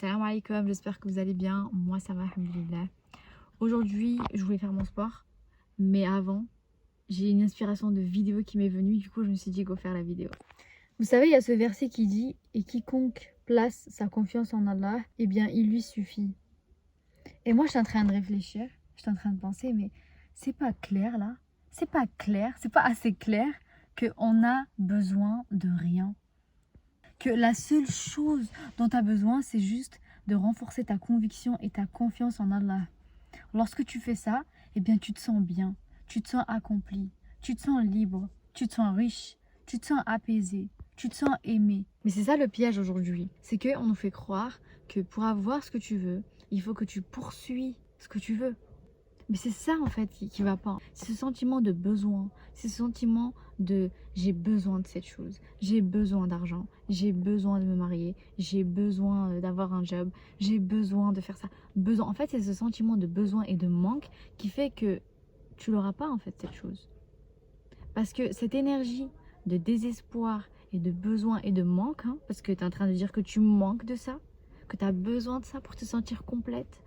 Salam alaikum, j'espère que vous allez bien. Moi ça va, alhamdoulilah. Aujourd'hui, je voulais faire mon sport, mais avant, j'ai une inspiration de vidéo qui m'est venue, du coup je me suis dit go faire la vidéo. Vous savez, il y a ce verset qui dit « Et quiconque place sa confiance en Allah, eh bien il lui suffit. » Et moi je suis en train de réfléchir, je suis en train de penser, mais c'est pas clair là, c'est pas clair, c'est pas assez clair qu'on a besoin de rien. Que la seule chose dont tu as besoin, c'est juste de renforcer ta conviction et ta confiance en Allah. Lorsque tu fais ça, eh bien tu te sens bien, tu te sens accompli, tu te sens libre, tu te sens riche, tu te sens apaisé, tu te sens aimé. Mais c'est ça le piège aujourd'hui, c'est qu'on nous fait croire que pour avoir ce que tu veux, il faut que tu poursuis ce que tu veux. Mais c'est ça en fait qui va pas. C'est ce sentiment de besoin, c'est ce sentiment de j'ai besoin de cette chose, j'ai besoin d'argent, j'ai besoin de me marier, j'ai besoin d'avoir un job, j'ai besoin de faire ça. Besoin. En fait, c'est ce sentiment de besoin et de manque qui fait que tu l'auras pas en fait cette chose. Parce que cette énergie de désespoir et de besoin et de manque, hein, parce que tu es en train de dire que tu manques de ça, que tu as besoin de ça pour te sentir complète,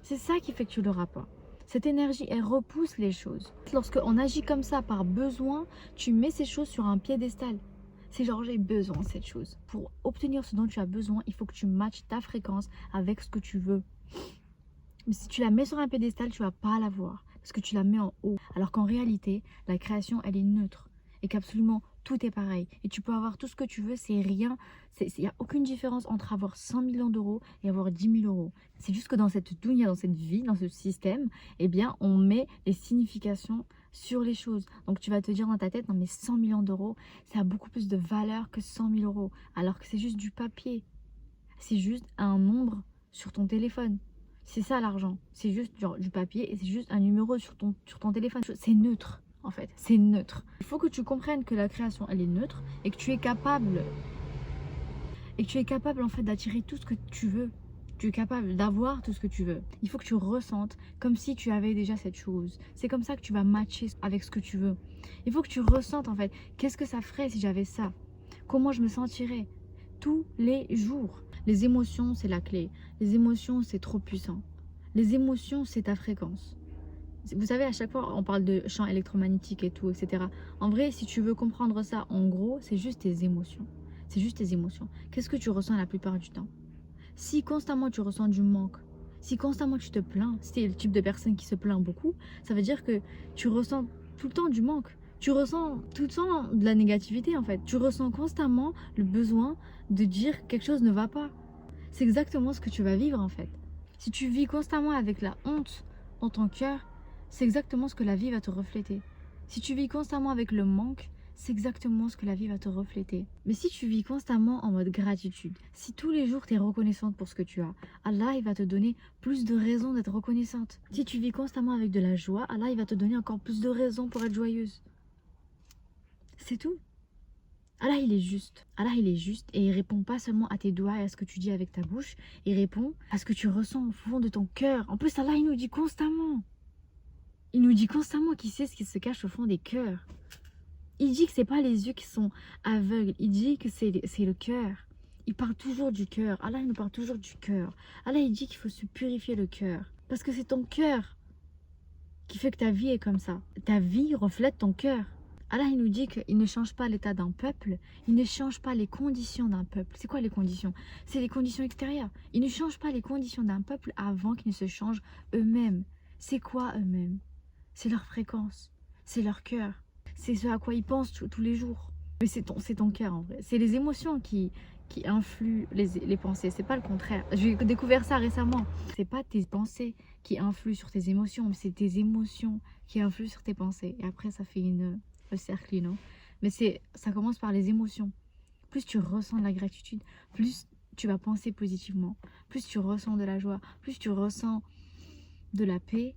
c'est ça qui fait que tu l'auras pas. Cette énergie, elle repousse les choses. Lorsqu'on agit comme ça par besoin, tu mets ces choses sur un piédestal. C'est genre j'ai besoin de cette chose. Pour obtenir ce dont tu as besoin, il faut que tu matches ta fréquence avec ce que tu veux. Mais si tu la mets sur un piédestal, tu ne vas pas l'avoir. Parce que tu la mets en haut. Alors qu'en réalité, la création, elle est neutre. Et qu'absolument tout est pareil. Et tu peux avoir tout ce que tu veux, c'est rien. Il n'y a aucune différence entre avoir 100 millions d'euros et avoir 10 000 euros. C'est juste que dans cette dunya, dans cette vie, dans ce système, eh bien, on met les significations sur les choses. Donc tu vas te dire dans ta tête, non mais 100 millions d'euros, ça a beaucoup plus de valeur que 100 000 euros. Alors que c'est juste du papier. C'est juste un nombre sur ton téléphone. C'est ça l'argent. C'est juste genre, du papier et c'est juste un numéro sur ton téléphone. C'est neutre. En fait, c'est neutre. Il faut que tu comprennes que la création, elle est neutre et que tu es capable en fait d'attirer tout ce que tu veux. Tu es capable d'avoir tout ce que tu veux. Il faut que tu ressentes comme si tu avais déjà cette chose. C'est comme ça que tu vas matcher avec ce que tu veux. Il faut que tu ressentes en fait, qu'est-ce que ça ferait si j'avais ça? Comment je me sentirais tous les jours? Les émotions, c'est la clé. Les émotions, c'est trop puissant. Les émotions, c'est ta fréquence. Vous savez, à chaque fois, on parle de champs électromagnétiques et tout, etc. En vrai, si tu veux comprendre ça, en gros, c'est juste tes émotions. C'est juste tes émotions. Qu'est-ce que tu ressens la plupart du temps? Si constamment tu ressens du manque, si constamment tu te plains, si tu es le type de personne qui se plaint beaucoup, ça veut dire que tu ressens tout le temps du manque. Tu ressens tout le temps de la négativité en fait. Tu ressens constamment le besoin de dire quelque chose ne va pas. C'est exactement ce que tu vas vivre en fait. Si tu vis constamment avec la honte dans ton cœur, c'est exactement ce que la vie va te refléter. Si tu vis constamment avec le manque, c'est exactement ce que la vie va te refléter. Mais si tu vis constamment en mode gratitude, si tous les jours tu es reconnaissante pour ce que tu as, Allah il va te donner plus de raisons d'être reconnaissante. Si tu vis constamment avec de la joie, Allah il va te donner encore plus de raisons pour être joyeuse. C'est tout. Allah il est juste. Allah il est juste et il répond pas seulement à tes doigts et à ce que tu dis avec ta bouche, il répond à ce que tu ressens au fond de ton cœur. En plus Allah il nous dit constamment. Il nous dit constamment qu'il sait ce qui se cache au fond des cœurs. Il dit que c'est pas les yeux qui sont aveugles, il dit que c'est le cœur. Il parle toujours du cœur. Allah il nous parle toujours du cœur. Allah il dit qu'il faut se purifier le cœur. Parce que c'est ton cœur qui fait que ta vie est comme ça. Ta vie reflète ton cœur. Allah il nous dit qu'il ne change pas l'état d'un peuple, il ne change pas les conditions d'un peuple. C'est quoi les conditions? C'est les conditions extérieures. Il ne change pas les conditions d'un peuple avant qu'ils ne se changent eux-mêmes. C'est quoi eux-mêmes? C'est leur fréquence, c'est leur cœur. C'est ce à quoi ils pensent tous les jours. Mais c'est ton cœur en vrai. C'est les émotions qui influent les pensées. C'est pas le contraire. J'ai découvert ça récemment. C'est pas tes pensées qui influent sur tes émotions, mais c'est tes émotions qui influent sur tes pensées. Et après, ça fait le cercle, non? Mais ça commence par les émotions. Plus tu ressens de la gratitude, plus tu vas penser positivement. Plus tu ressens de la joie, plus tu ressens de la paix,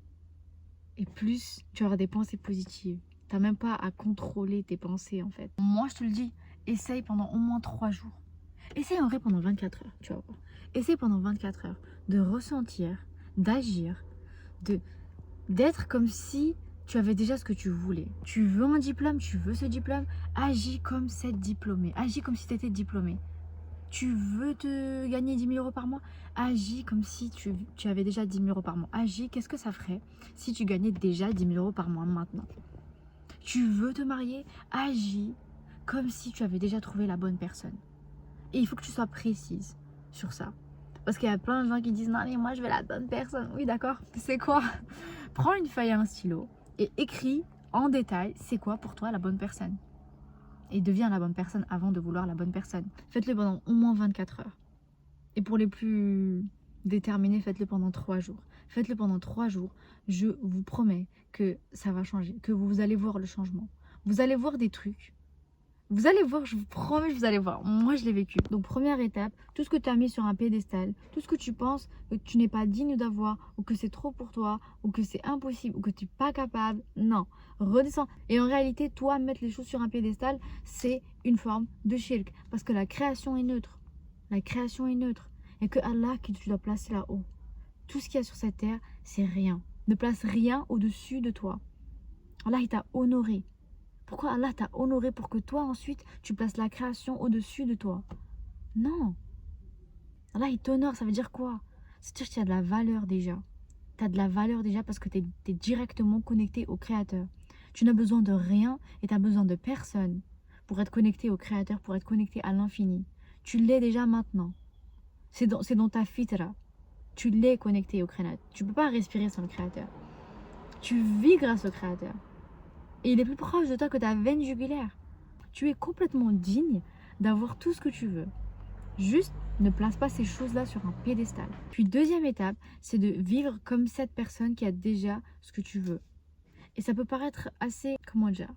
et plus tu auras des pensées positives. T'as même pas à contrôler tes pensées en fait. Moi je te le dis, essaye pendant au moins 3 jours. Essaye en vrai pendant 24 heures, tu vas voir. Essaye pendant 24 heures de ressentir, d'agir, d'être comme si tu avais déjà ce que tu voulais. Tu veux un diplôme, tu veux ce diplôme, agis comme cette diplômée. Agis comme si tu étais diplômée. Tu veux te gagner 10 000 euros par mois? Agis comme si tu avais déjà 10 000 euros par mois. Agis, qu'est-ce que ça ferait si tu gagnais déjà 10 000 euros par mois maintenant? Tu veux te marier? Agis comme si tu avais déjà trouvé la bonne personne. Et il faut que tu sois précise sur ça. Parce qu'il y a plein de gens qui disent non mais moi je veux la bonne personne. Oui d'accord, c'est quoi? Prends une feuille et un stylo et écris en détail c'est quoi pour toi la bonne personne. Et deviens la bonne personne avant de vouloir la bonne personne. Faites-le pendant au moins 24 heures. Et pour les plus déterminés, faites-le pendant 3 jours. Faites-le pendant 3 jours. Je vous promets que ça va changer, que vous allez voir le changement. Vous allez voir des trucs. Vous allez voir, je vous promets, vous allez voir. Moi, je l'ai vécu. Donc, première étape, tout ce que tu as mis sur un piédestal, tout ce que tu penses que tu n'es pas digne d'avoir, ou que c'est trop pour toi, ou que c'est impossible, ou que tu n'es pas capable, non. Redescends. Et en réalité, toi, mettre les choses sur un piédestal, c'est une forme de shirk. Parce que la création est neutre. La création est neutre. Et que Allah que tu dois placer là-haut. Tout ce qu'il y a sur cette terre, c'est rien. Ne place rien au-dessus de toi. Allah, il t'a honoré. Pourquoi Allah t'a honoré pour que toi ensuite tu places la création au-dessus de toi? Non. Allah il t'honore, ça veut dire quoi? C'est-à-dire que tu as de la valeur déjà. Tu as de la valeur déjà parce que tu es directement connecté au Créateur. Tu n'as besoin de rien et tu as besoin de personne pour être connecté au Créateur, pour être connecté à l'infini. Tu l'es déjà maintenant. C'est dans ta fitra. Tu l'es connecté au Créateur. Tu ne peux pas respirer sans le Créateur. Tu vis grâce au Créateur. Et il est plus proche de toi que ta veine jugulaire. Tu es complètement digne d'avoir tout ce que tu veux. Juste, ne place pas ces choses-là sur un piédestal. Puis deuxième étape, c'est de vivre comme cette personne qui a déjà ce que tu veux. Et ça peut paraître assez, comment dire?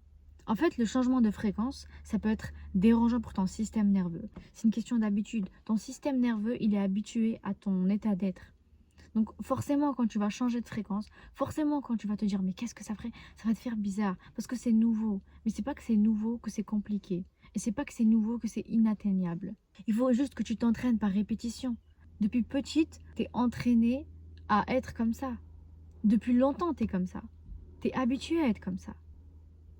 En fait, le changement de fréquence, ça peut être dérangeant pour ton système nerveux. C'est une question d'habitude. Ton système nerveux, il est habitué à ton état d'être. Donc forcément quand tu vas changer de fréquence, forcément quand tu vas te dire mais qu'est-ce que ça ferait, ça va te faire bizarre parce que c'est nouveau. Mais c'est pas que c'est nouveau que c'est compliqué. Et c'est pas que c'est nouveau que c'est inatteignable. Il faut juste que tu t'entraînes par répétition. Depuis petite, tu es entraînée à être comme ça. Depuis longtemps, tu es comme ça. Tu es habitué à être comme ça.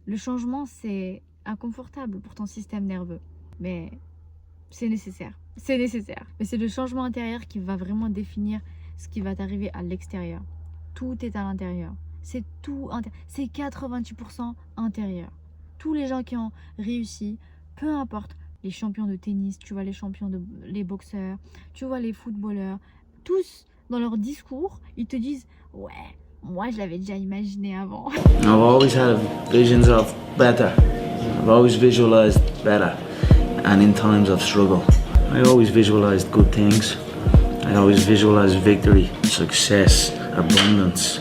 Le changement, c'est inconfortable pour ton système nerveux. Mais c'est nécessaire. C'est nécessaire. Mais c'est le changement intérieur qui va vraiment définir ce qui va t'arriver à l'extérieur. Tout est à l'intérieur. C'est tout, c'est 88% intérieur. Tous les gens qui ont réussi, peu importe, les champions de tennis, tu vois les champions, les boxeurs, tu vois les footballeurs, tous dans leur discours, ils te disent « Ouais, moi je l'avais déjà imaginé avant. » I've always had visions of better. I've always visualized better. And in times of struggle, I always visualized good things. I always visualized victory, success, abundance.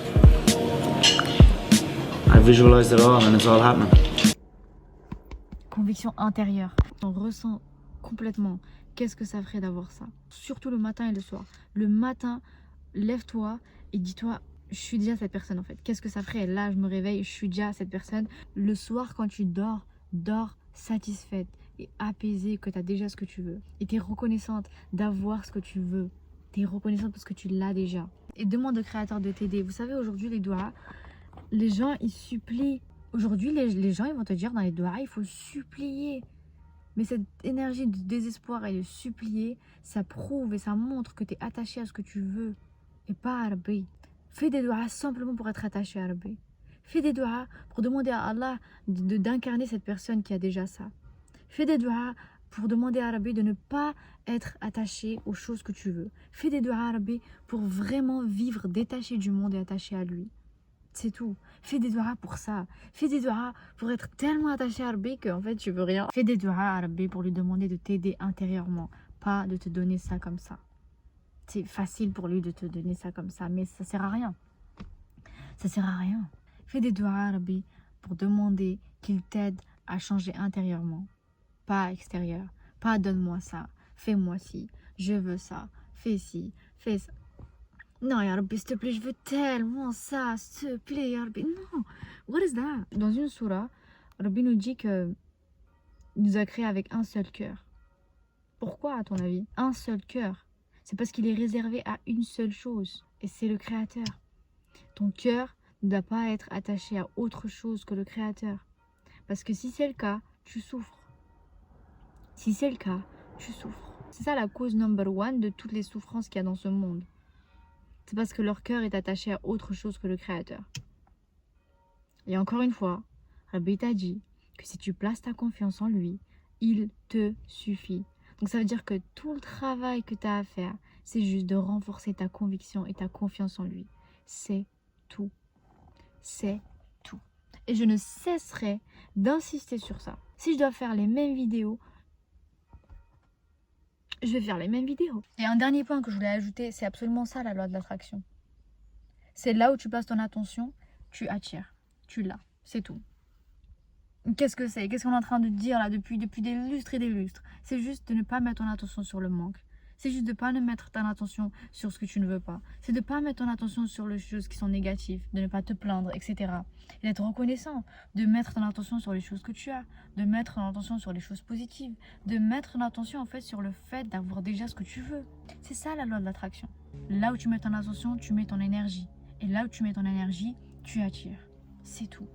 I visualized it all and it's all happening. Conviction intérieure. On ressent complètement qu'est-ce que ça ferait d'avoir ça. Surtout le matin et le soir. Le matin, lève-toi et dis-toi, je suis déjà cette personne en fait. Qu'est-ce que ça ferait? Là, je me réveille, je suis déjà cette personne. Le soir, quand tu dors, dors satisfaite et apaisée que tu as déjà ce que tu veux. Et tu es reconnaissante d'avoir ce que tu veux. Tu es reconnaissante parce que tu l'as déjà. Et demande au Créateur de t'aider. Vous savez, aujourd'hui, les doigts, les gens, ils supplient. Aujourd'hui, les gens, ils vont te dire dans les doigts, il faut supplier. Mais cette énergie de désespoir et de supplier, ça prouve et ça montre que tu es attaché à ce que tu veux et pas à Rabbi. Fais des doigts simplement pour être attaché à Rabbi. Fais des doigts pour demander à Allah d'incarner cette personne qui a déjà ça. Fais des doigts pour demander à Rabbi de ne pas être attaché aux choses que tu veux. Fais des doigts à Rabbi pour vraiment vivre détaché du monde et attaché à lui. C'est tout. Fais des doigts pour ça. Fais des doigts pour être tellement attaché à Rabbi qu'en fait tu veux rien. Fais des doigts à Rabbi pour lui demander de t'aider intérieurement, pas de te donner ça comme ça. C'est facile pour lui de te donner ça comme ça, mais ça sert à rien. Ça sert à rien. Fais des doigts à Rabbi pour demander qu'il t'aide à changer intérieurement, pas extérieur. Pas donne-moi ça, fais-moi ci, je veux ça, fais ci, fais ça. Non, ya Rabbi, s'il te plaît, je veux tellement ça, s'il te plaît, ya Rabbi. Non, what is that? Dans une sourate, Rabbi nous dit que il nous a créés avec un seul cœur. Pourquoi, à ton avis? Un seul cœur. C'est parce qu'il est réservé à une seule chose, et c'est le Créateur. Ton cœur ne doit pas être attaché à autre chose que le Créateur. Parce que si c'est le cas, tu souffres. Si c'est le cas, tu souffres. C'est ça la cause number one de toutes les souffrances qu'il y a dans ce monde. C'est parce que leur cœur est attaché à autre chose que le Créateur. Et encore une fois, Rabbi t'a dit que si tu places ta confiance en lui, il te suffit. Donc ça veut dire que tout le travail que tu as à faire, c'est juste de renforcer ta conviction et ta confiance en lui. C'est tout. C'est tout. Et je ne cesserai d'insister sur ça. Si je dois faire les mêmes vidéos, je vais faire les mêmes vidéos. Et un dernier point que je voulais ajouter, c'est absolument ça la loi de l'attraction. C'est là où tu places ton attention, tu attires. Tu l'as. C'est tout. Qu'est-ce que c'est? Qu'est-ce qu'on est en train de dire là depuis des lustres et des lustres? C'est juste de ne pas mettre ton attention sur le manque. C'est juste de ne pas mettre ton attention sur ce que tu ne veux pas. C'est de ne pas mettre ton attention sur les choses qui sont négatives, de ne pas te plaindre, etc. Et d'être reconnaissant, de mettre ton attention sur les choses que tu as, de mettre ton attention sur les choses positives, de mettre ton attention en fait sur le fait d'avoir déjà ce que tu veux. C'est ça la loi de l'attraction. Là où tu mets ton attention, tu mets ton énergie. Et là où tu mets ton énergie, tu attires. C'est tout.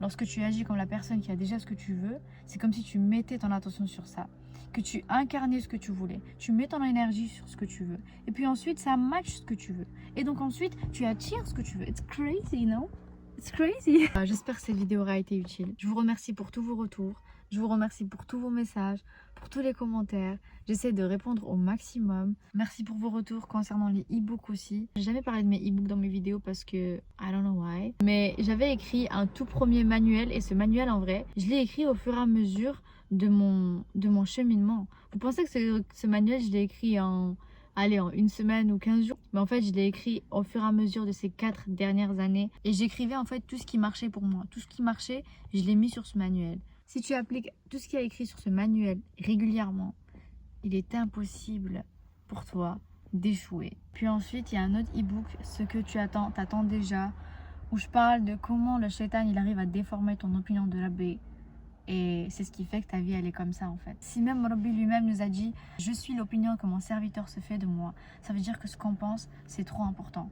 Lorsque tu agis comme la personne qui a déjà ce que tu veux, c'est comme si tu mettais ton attention sur ça, que tu incarnais ce que tu voulais, tu mets ton énergie sur ce que tu veux, et puis ensuite ça match ce que tu veux, et donc ensuite tu attires ce que tu veux. It's crazy, no? It's crazy. J'espère que cette vidéo aura été utile. Je vous remercie pour tous vos retours, je vous remercie pour tous vos messages, pour tous les commentaires. J'essaie de répondre au maximum. Merci pour vos retours concernant les e-books aussi. J'ai jamais parlé de mes e-books dans mes vidéos parce que I don't know why. Mais j'avais écrit un tout premier manuel, et ce manuel en vrai, je l'ai écrit au fur et à mesure de mon cheminement. Vous pensez que ce manuel, je l'ai écrit en 1 semaine ou 15 jours. Mais en fait, je l'ai écrit au fur et à mesure de ces 4 dernières années. Et j'écrivais en fait tout ce qui marchait pour moi. Tout ce qui marchait, je l'ai mis sur ce manuel. Si tu appliques tout ce qui est écrit sur ce manuel régulièrement, il est impossible pour toi d'échouer. Puis ensuite, il y a un autre e-book, ce que tu t'attends déjà, où je parle de comment le shaitan, il arrive à déformer ton opinion de Rabbi. Et c'est ce qui fait que ta vie, elle est comme ça en fait. Si même Rabbi lui-même nous a dit « Je suis l'opinion que mon serviteur se fait de moi », ça veut dire que ce qu'on pense, c'est trop important.